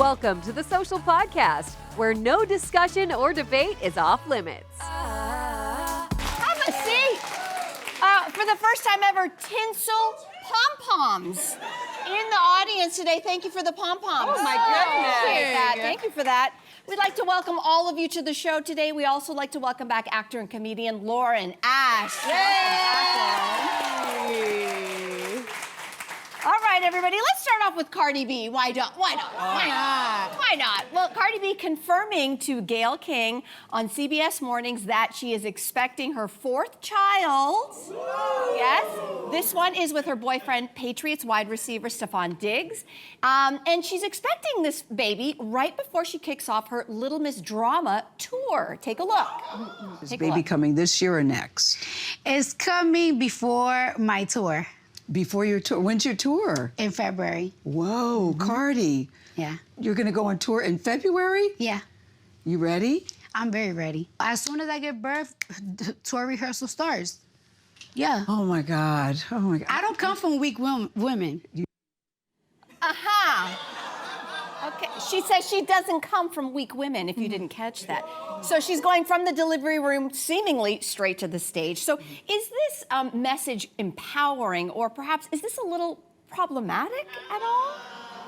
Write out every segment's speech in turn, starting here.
Welcome to the Social Podcast, where no discussion or debate is off limits. Have a seat. For the first time ever, tinsel pom-poms in the audience today. Thank you for the pom-poms. Oh, my goodness. Appreciate that. Thank you for that. We'd like to welcome all of you to the show today. We also like to welcome back actor and comedian Lauren Ash. All right, everybody, let's start off with Cardi B. Why not? Why not? Well, Cardi B confirming to Gayle King on CBS Mornings that she is expecting her fourth child. Yes, this one is with her boyfriend, Patriots wide receiver Stephon Diggs. And she's expecting this baby right before she kicks off her Little Miss Drama tour. Take a look. Is baby coming this year or next? It's coming before my tour. Before your tour? When's your tour? In February. Whoa, Cardi. Yeah. You're gonna go on tour in February? Yeah. You ready? I'm very ready. As soon as I give birth, tour rehearsal starts. Yeah. Oh my God. Oh my God. I don't come from weak women. Okay, she says she doesn't come from weak women, if you didn't catch that. So she's going from the delivery room seemingly straight to the stage. So is this message empowering, or perhaps is this a little problematic at all?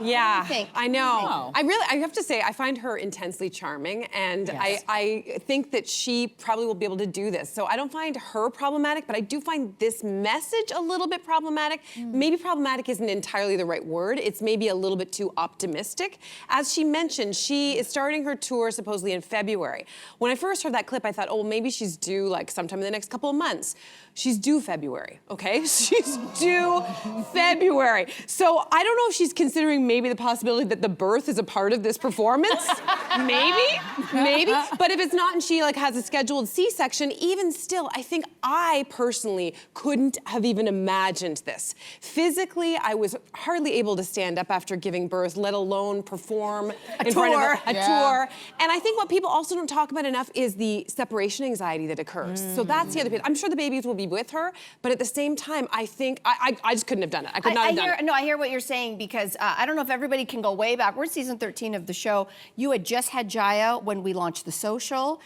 Yeah, What do you think? I know. I have to say, I find her intensely charming, and Yes. I think that she probably will be able to do this. So I don't find her problematic, but I do find this message a little bit problematic. Maybe problematic isn't entirely the right word. It's maybe a little bit too optimistic. As she mentioned, she is starting her tour supposedly in February. When I first heard that clip, I thought, oh, maybe she's due like sometime in the next couple of months. She's due February, okay? She's due February. So I don't know if she's considering maybe the possibility that the birth is a part of this performance. maybe. But if it's not and she like has a scheduled C-section, even still, I think I personally couldn't have even imagined this. Physically, I was hardly able to stand up after giving birth, let alone perform in front of a tour. And I think what people also don't talk about enough is the separation anxiety that occurs. So that's the other bit. I'm sure the babies will be with her, but at the same time, I think I just couldn't have done it. I could not have done it. No, I hear what you're saying, because I don't know if everybody can go way back. We're season 13 of the show. You had just had Jaya when we launched The Social.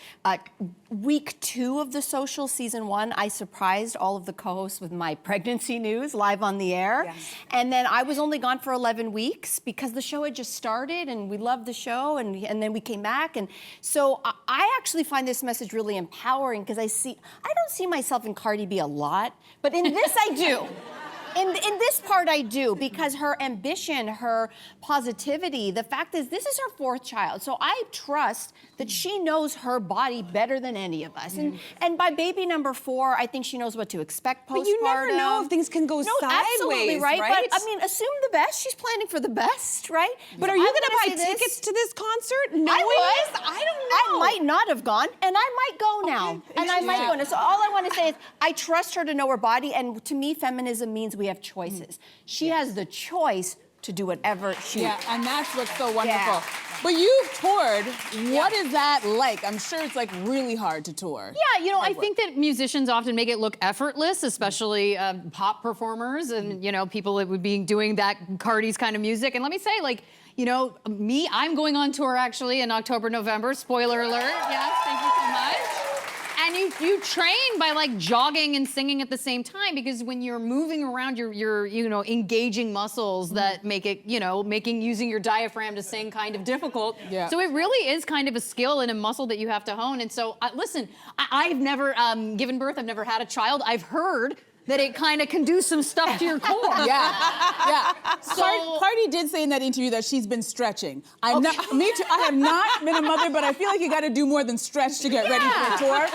Week 2 of The Social, season 1, I surprised all of the co-hosts with my pregnancy news live on the air. Yes. And then I was only gone for 11 weeks because the show had just started and we loved the show, and then we came back. And so I actually find this message really empowering, because I don't see myself in Cardi B a lot, but in this I do. In this part I do, because her ambition, her positivity, the fact is this is her fourth child. So I trust that she knows her body better than any of us. And by baby number 4, I think she knows what to expect postpartum. But you never know if things can go sideways, absolutely right? But I mean, assume the best. She's planning for the best, right? But are you going to buy tickets to this concert? No, I was. I don't know. I might not have gone, and I might go now. And I might go now. So all I want to say is I trust her to know her body, and to me, feminism means we have choices. She has the choice to do whatever she Yeah, and that's what's so wonderful. Yeah. But you've toured. What is that like? I'm sure it's like really hard to tour. Yeah, you know, I think that musicians often make it look effortless, especially pop performers and, you know, people that would be doing that Cardi's kind of music. And let me say, like, you know, I'm going on tour actually in October, November. Spoiler alert. Yes, thank you so much. And you train by like jogging and singing at the same time, because when you're moving around, you're you know, engaging muscles that make it, you know, using your diaphragm to sing kind of difficult. Yeah. So it really is kind of a skill and a muscle that you have to hone. And so listen, I've never given birth. I've never had a child. I've heard that it kind of can do some stuff to your core. Yeah. So Cardi did say in that interview that she's been stretching. Me too. I have not been a mother, but I feel like you got to do more than stretch to get ready for a tour.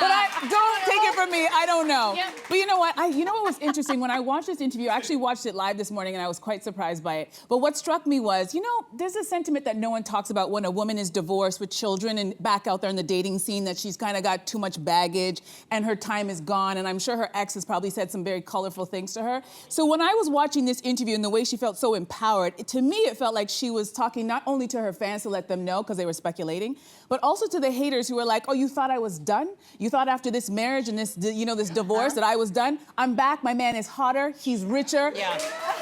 But don't take it from me. I don't know. Yeah. But you know what? You know what was interesting? When I watched this interview, I actually watched it live this morning, and I was quite surprised by it. But what struck me was, you know, there's a sentiment that no one talks about when a woman is divorced with children and back out there in the dating scene, that she's kind of got too much baggage and her time is gone. And I'm sure her ex has probably said some very colorful things to her. So when I was watching this interview and the way she felt so empowered, to me it felt like she was talking not only to her fans to let them know, because they were speculating, but also to the haters who were like, oh, you thought I was done? You thought after this marriage and this, you know, this divorce that I was done? I'm back. My man is hotter. He's richer. Yeah.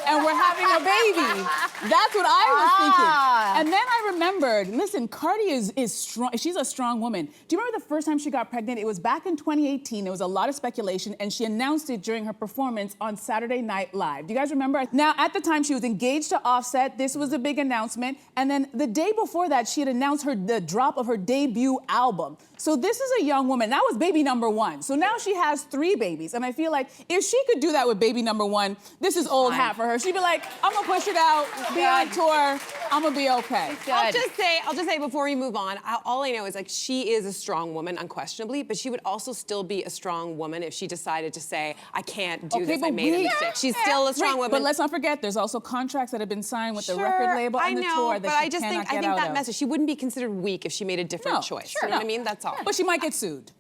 And we're having a baby. That's what I was thinking. And then remembered, listen, Cardi is strong. She's a strong woman. Do you remember the first time she got pregnant? It was back in 2018. There was a lot of speculation, and she announced it during her performance on Saturday Night Live. Do you guys remember? Now, at the time, she was engaged to Offset. This was a big announcement. And then the day before that, she had announced the drop of her debut album. So this is a young woman. That was baby number 1. So now she has 3 babies. And I feel like if she could do that with baby number 1, this is old hat for her. She'd be like, I'm gonna push it out, be on tour, I'm gonna be okay. I'll just say before we move on, all I know is like she is a strong woman, unquestionably, but she would also still be a strong woman if she decided to say, I can't do this, I made a mistake. She's still a strong woman. But let's not forget, there's also contracts that have been signed with the record label and the tour that but she cannot get out of. I think that message, she wouldn't be considered weak if she made a different choice. You know what I mean? That's all. But she might get sued.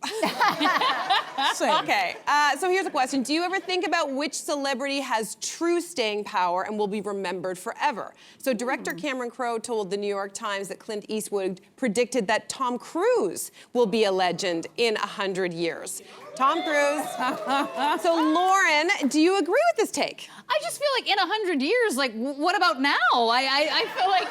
Okay, so here's a question. Do you ever think about which celebrity has true staying power and will be remembered forever? So director Cameron Crowe told the New York Times that Clint Eastwood predicted that Tom Cruise will be a legend in 100 years. Tom Cruise. So Lauren, do you agree with this take? I just feel like in 100 years, like, what about now? I feel like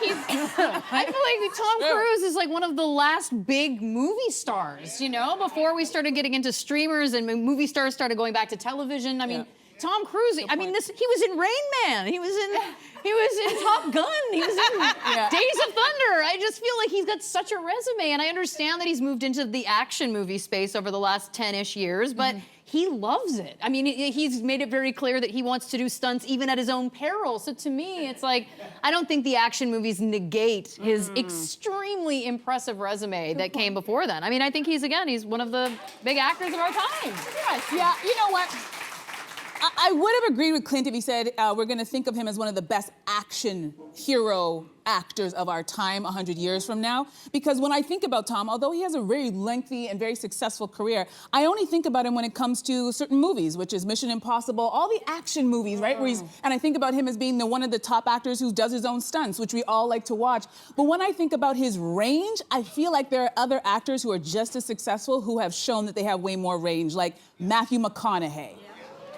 I feel like Tom Cruise is like one of the last big movie stars, you know? Before we started getting into streamers and movie stars started going back to television. I mean, Tom Cruise, I mean, he was in Rain Man. He was in Top Gun. He was in Days of Thunder. I just feel like he's got such a resume, and I understand that he's moved into the action movie space over the last 10-ish years, but he loves it. I mean, he's made it very clear that he wants to do stunts even at his own peril. So to me, it's like, I don't think the action movies negate his extremely impressive resume that came before then. I mean, I think he's one of the big actors of our time. Yeah, you know what? I would have agreed with Clint if he said we're going to think of him as one of the best action hero actors of our time 100 years from now. Because when I think about Tom, although he has a very lengthy and very successful career, I only think about him when it comes to certain movies, which is Mission Impossible, all the action movies, right? And I think about him as being one of the top actors who does his own stunts, which we all like to watch. But when I think about his range, I feel like there are other actors who are just as successful who have shown that they have way more range, like Matthew McConaughey.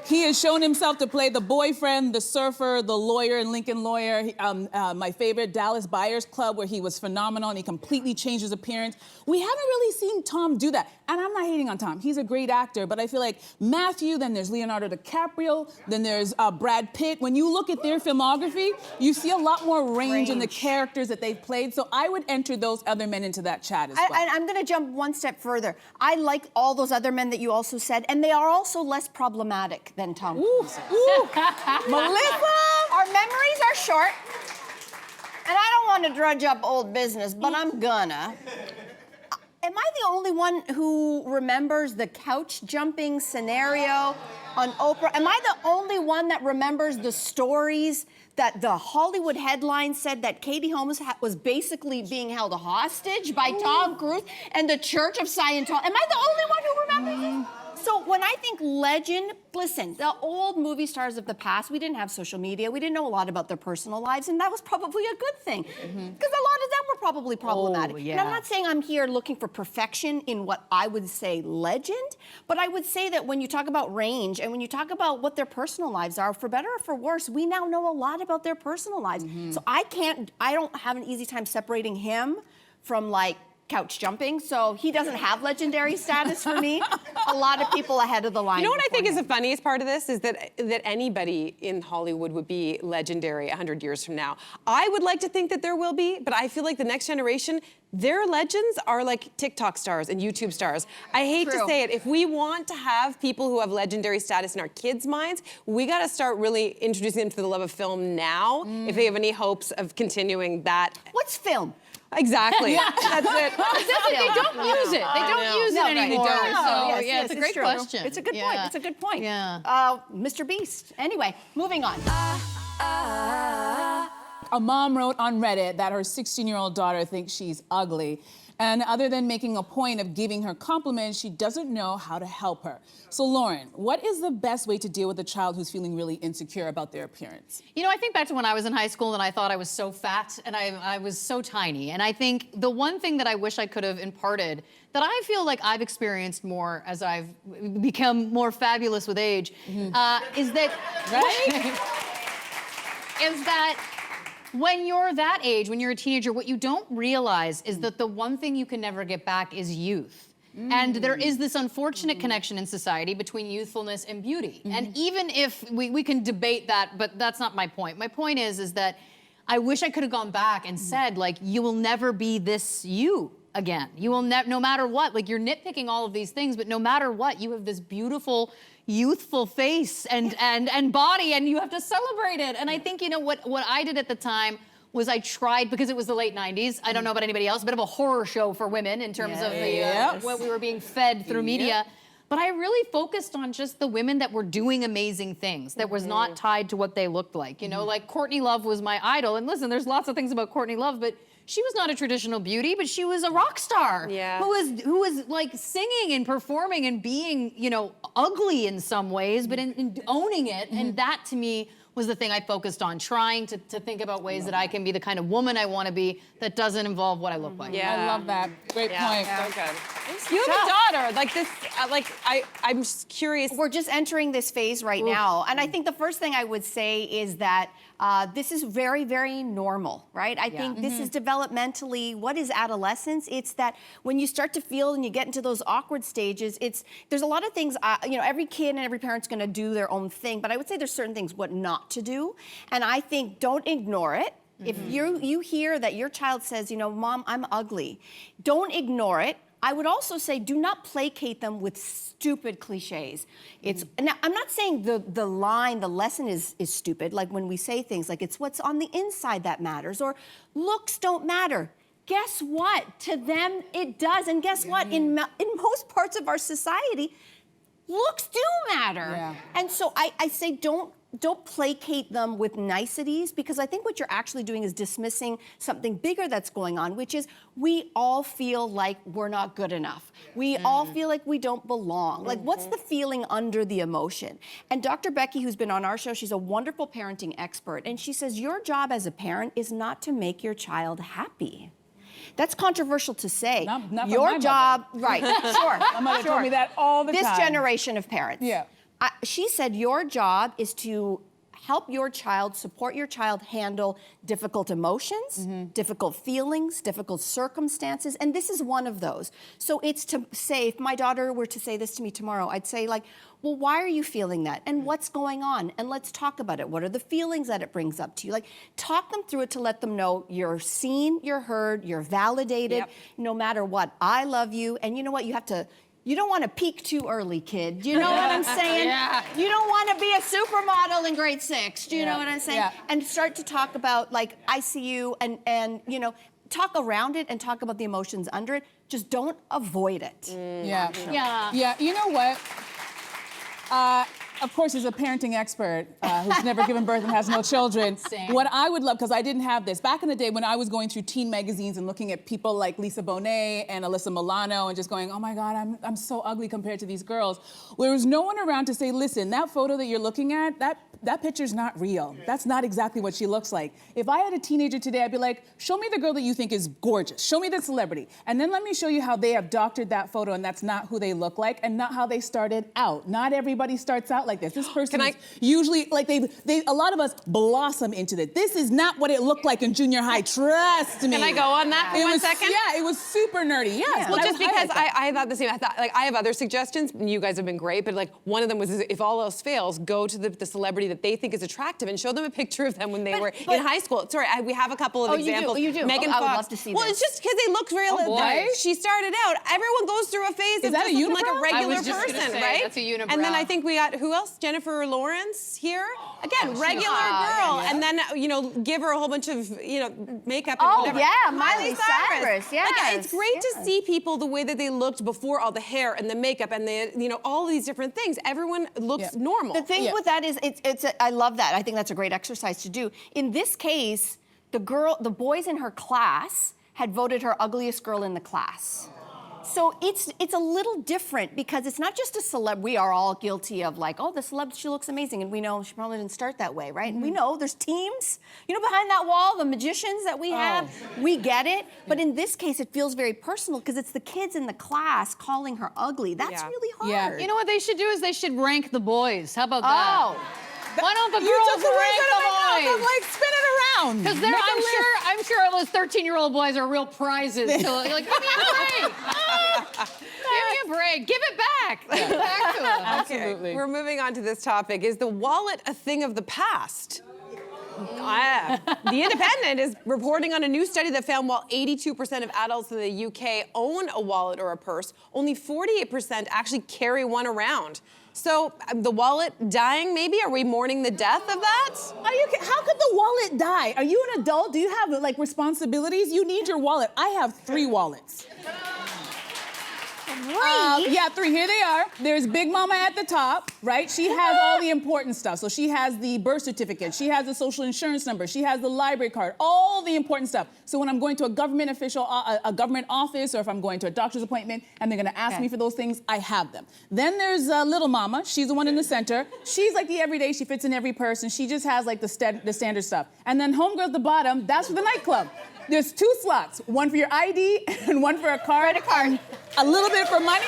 He has shown himself to play the boyfriend, the surfer, the lawyer in Lincoln Lawyer. My favorite, Dallas Buyers Club, where he was phenomenal and he completely changed his appearance. We haven't really seen Tom do that. And I'm not hating on Tom. He's a great actor, but I feel like Matthew, then there's Leonardo DiCaprio, then there's Brad Pitt. When you look at their filmography, you see a lot more range in the characters that they've played. So I would enter those other men into that chat as well. I'm gonna jump one step further. I like all those other men that you also said, and they are also less problematic than Tom Cruise. Melissa! Our memories are short, and I don't want to drudge up old business, but I'm gonna. Am I the only one who remembers the couch jumping scenario on Oprah? Am I the only one that remembers the stories that the Hollywood headline said that Katie Holmes was basically being held hostage by Tom Cruise and the Church of Scientology? Am I the only one who remembers it? So when I think legend, listen, the old movie stars of the past, we didn't have social media. We didn't know a lot about their personal lives, and that was probably a good thing. Because a lot of them were probably problematic. And I'm not saying I'm here looking for perfection in what I would say legend, but I would say that when you talk about range and when you talk about what their personal lives are, for better or for worse, we now know a lot about their personal lives. So I don't have an easy time separating him from like couch jumping, so he doesn't have legendary status for me. A lot of people ahead of the line. You know what I think is the funniest part of this is that anybody in Hollywood would be legendary 100 years from now. I would like to think that there will be, but I feel like the next generation, their legends are like TikTok stars and YouTube stars. I hate to say it, if we want to have people who have legendary status in our kids' minds, we gotta start really introducing them to the love of film now, if they have any hopes of continuing that. What's film? Exactly. That's it. They don't use it. They don't use it anymore. So it's a great question. It's a good point. It's a good point. Yeah. Mr. Beast. Anyway, moving on. A mom wrote on Reddit that her 16-year-old daughter thinks she's ugly. And other than making a point of giving her compliments, she doesn't know how to help her. So Lauren, what is the best way to deal with a child who's feeling really insecure about their appearance? You know, I think back to when I was in high school and I thought I was so fat and I was so tiny. And I think the one thing that I wish I could have imparted that I feel like I've experienced more as I've become more fabulous with age is that, is that when you're that age, when you're a teenager, what you don't realize is that the one thing you can never get back is youth. And there is this unfortunate connection in society between youthfulness and beauty. And even if we can debate that, but that's not my point. My point is that I wish I could have gone back and said, like, you will never be this you again. You will no matter what, like, you're nitpicking all of these things, but no matter what, you have this beautiful, youthful face and body, and you have to celebrate it. And I think, you know, what I did at the time was I tried, because it was the late 90s, I don't know about anybody else, a bit of a horror show for women in terms of the, what we were being fed through media. But I really focused on just the women that were doing amazing things, that was not tied to what they looked like. You know, like Courtney Love was my idol. And listen, there's lots of things about Courtney Love, but she was not a traditional beauty, but she was a rock star who was like singing and performing and being, you know, ugly in some ways, but in owning it. And that to me was the thing I focused on, trying to think about ways that I can be the kind of woman I want to be that doesn't involve what I look like. I love that. Great point. So good. You have a daughter. Like this, I'm just curious. We're just entering this phase right now. And I think the first thing I would say is that this is very, very normal, right? I think this is developmentally, what is adolescence? It's that when you start to feel and you get into those awkward stages, there's a lot of things, you know, every kid and every parent's gonna do their own thing, but I would say there's certain things what not to do. And I think don't ignore it. If you hear that your child says, you know, Mom, I'm ugly, don't ignore it. I would also say do not placate them with stupid cliches. Now, I'm not saying the lesson is stupid, like when we say things like it's what's on the inside that matters, or looks don't matter. Guess what? To them, it does. And guess what? In most parts of our society, looks do matter. And so I say don't placate them with niceties, because I think what you're actually doing is dismissing something bigger that's going on, which is we all feel like we're not good enough. We all feel like we don't belong. Like, what's the feeling under the emotion? And Dr. Becky, who's been on our show, she's a wonderful parenting expert, and she says your job as a parent is not to make your child happy. That's controversial to say. Not your job, right, sure. My mother told me that all the time. This generation of parents. Yeah. She said your job is to help your child, support your child handle difficult emotions, difficult feelings, difficult circumstances, and this is one of those. So it's to say, if my daughter were to say this to me tomorrow, I'd say like, well, why are you feeling that? And what's going on? And let's talk about it. What are the feelings that it brings up to you? Like, talk them through it to let them know you're seen, you're heard, you're validated, no matter what. I love you, and you know what? You don't want to peak too early, kid. Do you know what I'm saying? You don't want to be a supermodel in grade 6. Do you know what I'm saying? And start to talk about, like, I see you, and you know, talk around it and talk about the emotions under it. Just don't avoid it. Yeah, you know what? Of course, as a parenting expert who's never given birth and has no children, what I would love, because I didn't have this, back in the day when I was going through teen magazines and looking at people like Lisa Bonet and Alyssa Milano and just going, oh my God, I'm so ugly compared to these girls. There was no one around to say, listen, that photo that you're looking at, that picture's not real. That's not exactly what she looks like. If I had a teenager today, I'd be like, show me the girl that you think is gorgeous. Show me the celebrity. And then let me show you how they have doctored that photo and that's not who they look like and not how they started out. Not everybody starts out like this. This person is usually, like a lot of us blossom into this. This is not what it looked like in junior high, trust me. Can I go on that for 1 second? Yeah, it was super nerdy, yes. Well, just because I thought the same, I thought, like, I have other suggestions, and you guys have been great, but like, one of them was, if all else fails, go to the celebrity that they think is attractive and show them a picture of them when they were in high school. Sorry, we have a couple of examples. You do. Megan I Fox. would love to see Well, this. it's just because they look real. She started out, everyone goes through a phase of just looking like a regular person, right? That's a unibrow. And then I think we got, who else? Jennifer Lawrence here? Again, regular girl. And then, you know, give her a whole bunch of, you know, makeup and whatever. Yeah, Miley Cyrus, Like, it's great to see people the way that they looked before all the hair and the makeup and the, you know, all of these different things. Everyone looks normal. The thing with that is, I love that. I think that's a great exercise to do. In this case, the boys in her class had voted her ugliest girl in the class. So it's a little different because it's not just a celeb. We are all guilty of like, oh, the celeb, she looks amazing. And we know she probably didn't start that way, right? And we know there's teams, you know, behind that wall, the magicians that we have, we get it. But in this case, it feels very personal because it's the kids in the class calling her ugly. That's really hard. You know what they should do is they should rank the boys. How about that? Why don't the girls rank the boys? I'm like, spin it around. down. Because I'm sure all those 13-year-old boys are real prizes. So like, give me a break. Give me a break. Give it back. Give it back to them. Absolutely. We're moving on to this topic. Is the wallet a thing of the past? The Independent is reporting on a new study that found while 82% of adults in the UK own a wallet or a purse, only 48% actually carry one around. So the wallet dying, maybe? Are we mourning the death of that? How could the wallet die? Are you an adult? Do you have like responsibilities? You need your wallet. I have 3 wallets. Yeah, 3. Here they are. There's Big Mama at the top, right? She has all the important stuff. So she has the birth certificate. She has the social insurance number. She has the library card. All the important stuff. So when I'm going to a government official, a government office, or if I'm going to a doctor's appointment, and they're going to ask me for those things, I have them. Then there's Little Mama. She's the one in the center. She's like the everyday. She fits in every purse, and she just has like the standard stuff. And then Homegirl at the bottom. That's for the nightclub. There's 2 slots, one for your ID and one for a card. A little bit for money.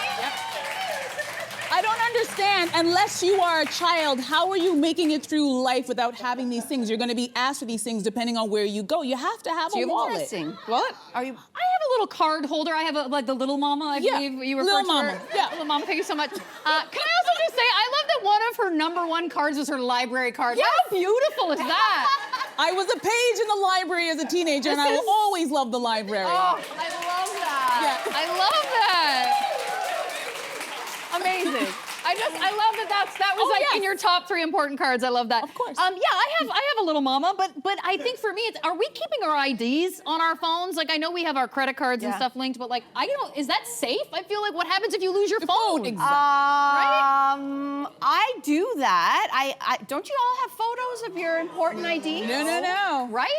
I don't understand, unless you are a child, how are you making it through life without having these things? You're gonna be asked for these things depending on where you go. You have to have a wallet. Interesting. What? I have a little card holder. I have like the Little Mama, I believe you referred Little to Mama. her. Yeah. Little Mama, thank you so much. Can I also just say, I love that one of her #1 cards was her library card. Yes. How beautiful is that? I was a page in the library as a teenager, and I will always love the library. Oh, I love that. Yeah. I love that. Amazing. I love that was like in your top 3 important cards. I love that. Of course. Yeah, I have a Little Mama, but I think for me, are we keeping our IDs on our phones? Like I know we have our credit cards and stuff linked, but like is that safe? I feel like what happens if you lose your phone? Exactly. Right? I do that. I don't you all have photos of your important IDs? No. Right?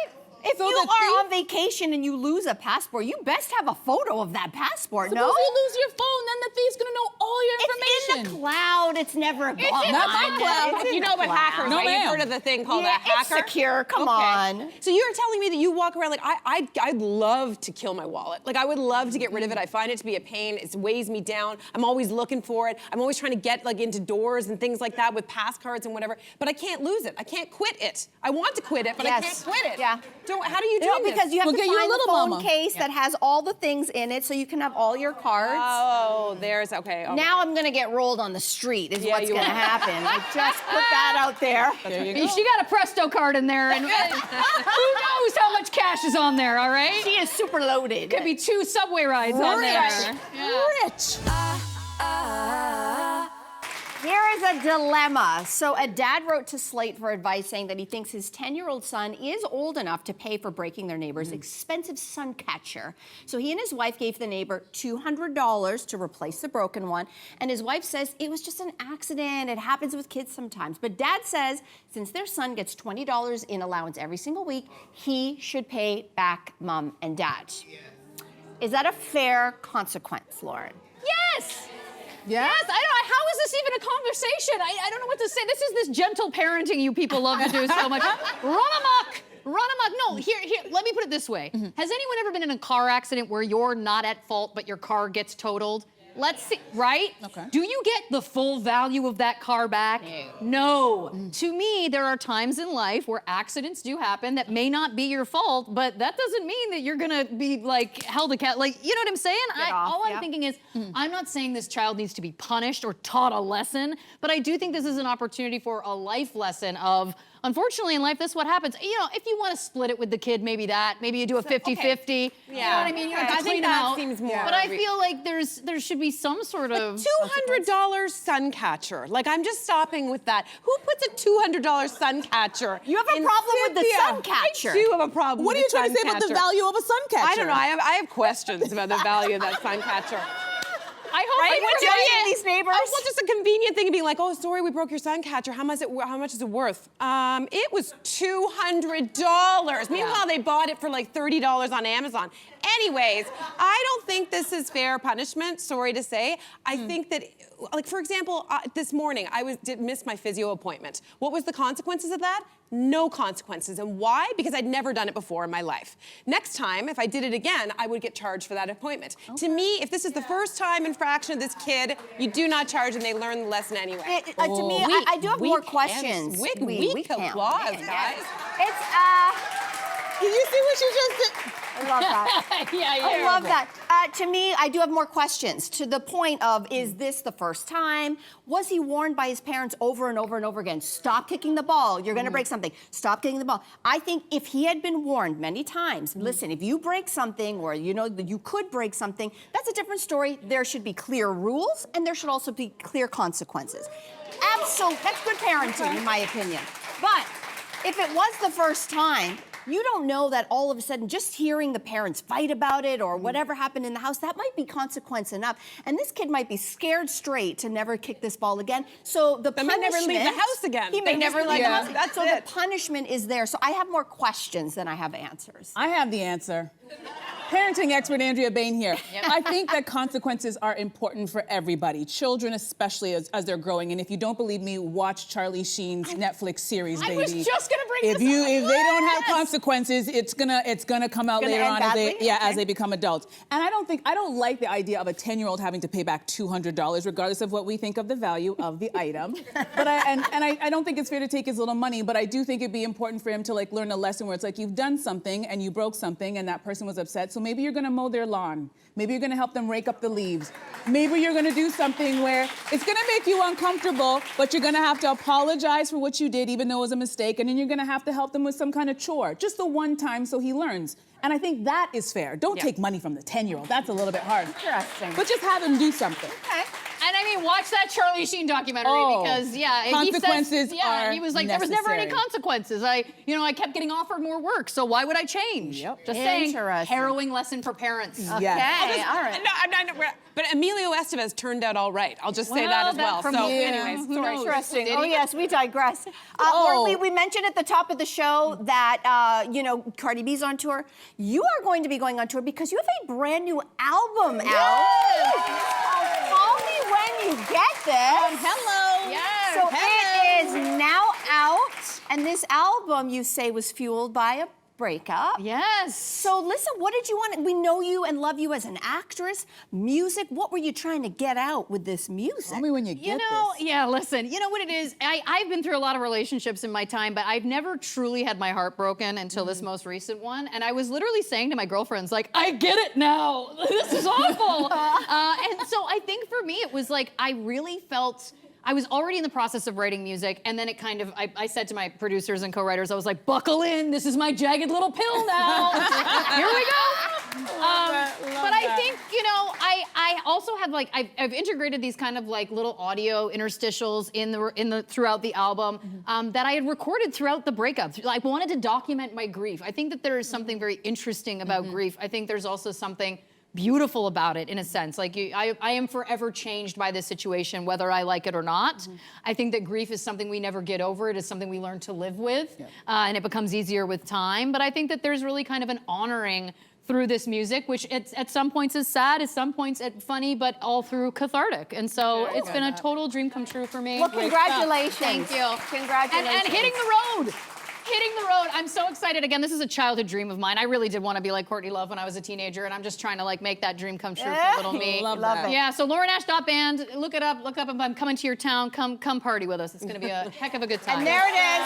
If So you the are thief- on vacation and you lose a passport, you best have a photo of that passport, Suppose no? you lose your phone, then the thief's gonna know all your information. It's in the cloud. It's never gone. Not my cloud. It's in You know the what cloud. hackers, No, right? You've ma'am. heard of the thing called Yeah, a hacker? it's secure. Come on. So you're telling me that you walk around like, I'd love to kill my wallet. Like I would love to get rid of it. I find it to be a pain. It weighs me down. I'm always looking for it. I'm always trying to get like into doors and things like that with pass cards and whatever. But I can't lose it. I can't quit it. I want to quit it, but I can't quit it. Yeah. How do you do No, this? because you have We'll to get you a find the Little phone Mama. case that has all the things in it, so you can have all your cards. Oh, there's okay. Now I'm gonna get rolled on the street. Is what's you gonna will. happen. I just put that out there. There you go. She got a Presto card in there, and who knows how much cash is on there, all right? She is super loaded. Could be 2 subway rides on there. Rich. Here is a dilemma. So a dad wrote to Slate for advice saying that he thinks his 10-year-old son is old enough to pay for breaking their neighbor's expensive sun catcher. So he and his wife gave the neighbor $200 to replace the broken one. And his wife says it was just an accident. It happens with kids sometimes. But dad says since their son gets $20 in allowance every single week, he should pay back mom and dad. Is that a fair consequence, Lauren? Yes! Yes, I don't know. How is this even a conversation? I don't know what to say. This is this gentle parenting you people love to do so much. Run amok! Run amok. No, here, let me put it this way. Has anyone ever been in a car accident where you're not at fault, but your car gets totaled? Let's see, right? Okay. Do you get the full value of that car back? No. To me, there are times in life where accidents do happen that may not be your fault, but that doesn't mean that you're gonna be like held accountable. Like, you know what I'm saying? All I'm thinking is, I'm not saying this child needs to be punished or taught a lesson, but I do think this is an opportunity for a life lesson of, unfortunately in life, this is what happens. You know, if you want to split it with the kid, maybe you do a 50-50. You know what I mean? You have to I think clean them that out. seems more But I feel like there should be some sort of $200 sun catcher. Like I'm just stopping with that. Who puts a $200 sun catcher? You have a problem with the sun catcher. I do have a problem. What are with you the trying to say sun about the catcher. value of a sun catcher? I don't know. I have questions about the value of that sun catcher. I hope Right? everybody- What's your these neighbors? Oh, well, just a convenient thing of being like, oh, sorry, we broke your sun catcher. How much is it worth? It was $200. Meanwhile, they bought it for like $30 on Amazon. Anyways, I don't think this is fair punishment, sorry to say. I think that, like, for example, this morning, I did miss my physio appointment. What was the consequences of that? No consequences. And why? Because I'd never done it before in my life. Next time, if I did it again, I would get charged for that appointment. To me, if this is the first time infraction of this kid, you do not charge and they learn the lesson anyway. To me, I do have more questions. Weak Weak laws, hands. guys. It's you see what you just did? I love that. I love that. To me, I do have more questions to the point of, is this the first time? Was he warned by his parents over and over and over again? Stop kicking the ball. You're going to break something. Stop kicking the ball. I think if he had been warned many times, listen, if you break something or you know that you could break something, that's a different story. There should be clear rules and there should also be clear consequences. Absolutely. That's good parenting, in my opinion. But if it was the first time, you don't know that all of a sudden just hearing the parents fight about it or whatever happened in the house, that might be consequence enough. And this kid might be scared straight to never kick this ball again. So the punishment... may never leave the house again. He may never leave the house. That's so it. the punishment is there. So I have more questions than I have answers. I have the answer. Parenting expert Andrea Bain here. I think that consequences are important for everybody, children especially as they're growing. And if you don't believe me, watch Charlie Sheen's Netflix series, baby. I was just gonna bring if this up. If they don't have consequences, it's gonna come out later on as they become adults. And I don't like the idea of a 10-year-old having to pay back $200, regardless of what we think of the value of the item. But I don't think it's fair to take his little money. But I do think it'd be important for him to like learn a lesson where it's like you've done something and you broke something and that person was upset. So maybe you're gonna mow their lawn. Maybe you're gonna help them rake up the leaves. Maybe you're gonna do something where it's gonna make you uncomfortable, but you're gonna have to apologize for what you did, even though it was a mistake, and then you're gonna have to help them with some kind of chore. Just the one time so he learns. And I think that is fair. Don't take money from the 10-year-old. That's a little bit hard. Interesting. But just have him do something. Okay. And I mean, watch that Charlie Sheen documentary because, consequences he was like, there was never any consequences. I kept getting offered more work, so why would I change? Yep. Just saying, Interesting. harrowing lesson for parents. Yes. Okay, all right. But Emilio Estevez turned out all right. I'll just say that as well. from So, you. anyways, Who sorry. knows? Interesting. Did Oh, he? yes, we digress. Lauren, we mentioned at the top of the show that, Cardi B's on tour. You are going to be going on tour because you have a brand new album out. Call me when you get this. Hello. Yes. So it is now out, and this album, you say, was fueled by a breakup. Yes. So listen, what did you want? We know you and love you as an actress. Music, what were you trying to get out with this music? Tell me when you get this. Yeah, listen, you know what it is? I've been through a lot of relationships in my time, but I've never truly had my heart broken until this most recent one. And I was literally saying to my girlfriends, like, I get it now. This is awful. And so I think for me, it was like, I really felt, I was already in the process of writing music, and then it kind of, I said to my producers and co-writers, I was like, buckle in, this is my jagged little pill now. Here we go. But I think, I also have like, I've integrated these kind of like little audio interstitials in the throughout the album that I had recorded throughout the breakup. I wanted to document my grief. I think that there is something very interesting about grief. I think there's also something beautiful about it in a sense. Like I am forever changed by this situation, whether I like it or not. I think that grief is something we never get over. It is something we learn to live with, and it becomes easier with time. But I think that there's really kind of an honoring through this music, which at some points is sad, at some points funny, but all through cathartic. And so it's been a total dream come true for me. Well, congratulations. Thank you. Congratulations. And hitting the road. Hitting the road. I'm so excited. Again, this is a childhood dream of mine. I really did want to be like Courtney Love when I was a teenager, and I'm just trying to like make that dream come true for little me. Love it. Yeah, so LaurenAsh.band, look it up if I'm coming to your town, come party with us. It's gonna be a heck of a good time. And there it is.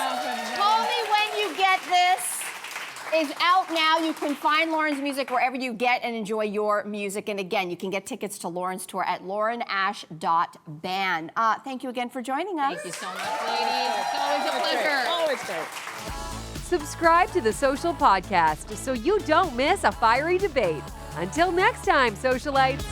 Call me when you get this. Is out now. You can find Lauren's music wherever you get and enjoy your music. And again, you can get tickets to Lauren's tour at laurenash.band. Thank you again for joining us. Thank you so much, ladies. It's always a pleasure. Always great. Subscribe to the Social Podcast so you don't miss a fiery debate. Until next time, socialites.